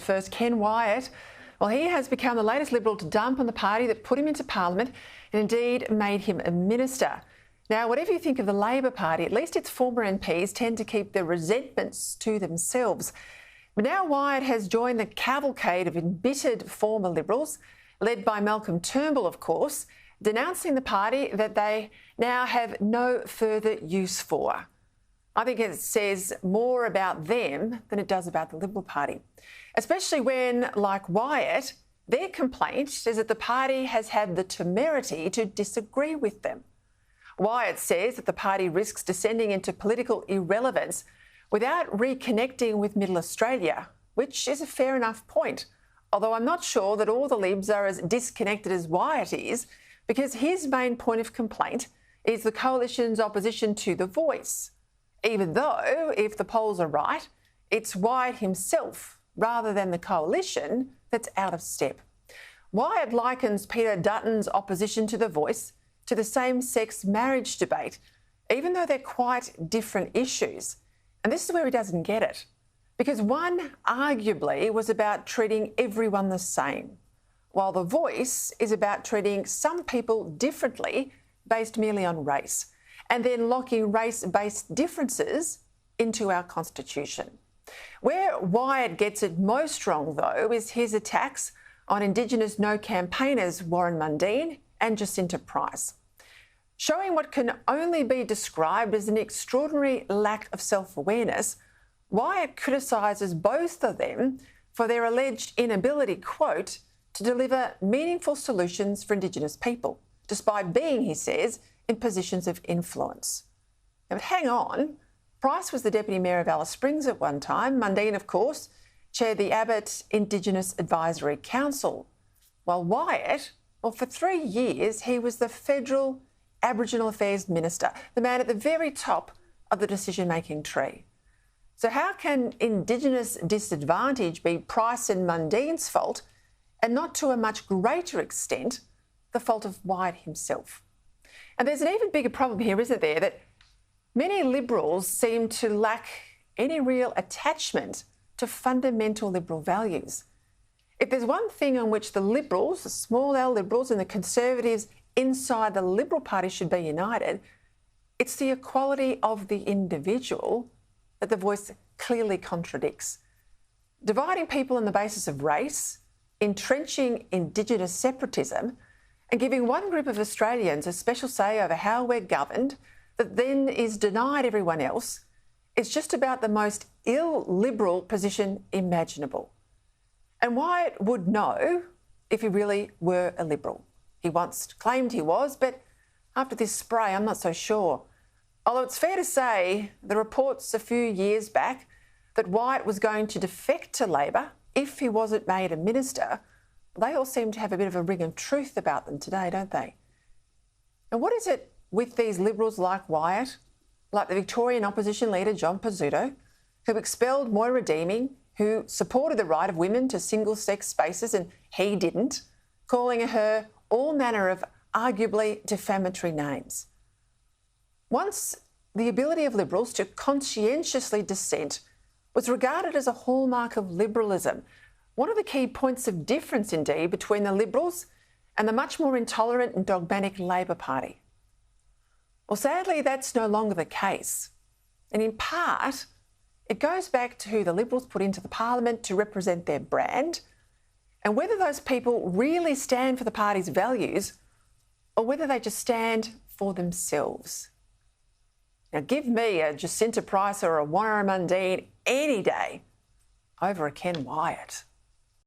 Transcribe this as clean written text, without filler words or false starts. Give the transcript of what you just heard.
first, Ken Wyatt. Well, he has become the latest Liberal to dump on the party that put him into Parliament and indeed made him a minister. Now, whatever you think of the Labor Party, at least its former MPs tend to keep their resentments to themselves. But now Wyatt has joined the cavalcade of embittered former Liberals, led by Malcolm Turnbull, of course, denouncing the party that they now have no further use for. I think it says more about them than it does about the Liberal Party, especially when, like Wyatt, their complaint is that the party has had the temerity to disagree with them. Wyatt says that the party risks descending into political irrelevance without reconnecting with Middle Australia, which is a fair enough point, although I'm not sure that all the Libs are as disconnected as Wyatt is, because his main point of complaint is the coalition's opposition to the Voice, even though, if the polls are right, it's Wyatt himself, rather than the coalition, that's out of step. Wyatt likens Peter Dutton's opposition to the Voice to the same-sex marriage debate, even though they're quite different issues. And this is where he doesn't get it, because one arguably was about treating everyone the same, while the Voice is about treating some people differently based merely on race, and then locking race-based differences into our Constitution. Where Wyatt gets it most wrong, though, is his attacks on Indigenous no campaigners Warren Mundine and Jacinta Price, showing what can only be described as an extraordinary lack of self-awareness. Wyatt criticises both of them for their alleged inability, quote, to deliver meaningful solutions for Indigenous people, despite being, he says, in positions of influence. Now, but hang on, Price was the Deputy Mayor of Alice Springs at one time. Mundine, of course, chaired the Abbott Indigenous Advisory Council, while Wyatt, well, for 3 years, he was the Federal Aboriginal Affairs Minister, the man at the very top of the decision-making tree. So how can Indigenous disadvantage be Price and Mundine's fault, and not to a much greater extent the fault of Wyatt himself? And there's an even bigger problem here, isn't there, that many Liberals seem to lack any real attachment to fundamental Liberal values. If there's one thing on which the Liberals, the small L Liberals and the Conservatives inside the Liberal Party should be united, it's the equality of the individual that the Voice clearly contradicts. Dividing people on the basis of race, entrenching Indigenous separatism, and giving one group of Australians a special say over how we're governed that then is denied everyone else is just about the most illiberal position imaginable. And Wyatt would know if he really were a Liberal. He once claimed he was, but after this spray, I'm not so sure. Although it's fair to say the reports a few years back that Wyatt was going to defect to Labor if he wasn't made a minister, they all seem to have a bit of a ring of truth about them today, don't they? And what is it with these Liberals like Wyatt, like the Victorian opposition leader John Pizzuto, who expelled Moira Deeming, who supported the right of women to single-sex spaces and he didn't, calling her all manner of arguably defamatory names? Once the ability of Liberals to conscientiously dissent was regarded as a hallmark of liberalism, one of the key points of difference, indeed, between the Liberals and the much more intolerant and dogmatic Labor Party. Well, sadly, that's no longer the case. And in part, it goes back to who the Liberals put into the Parliament to represent their brand, and whether those people really stand for the party's values or whether they just stand for themselves. Now, give me a Jacinta Price or a Warren Mundine any day over a Ken Wyatt.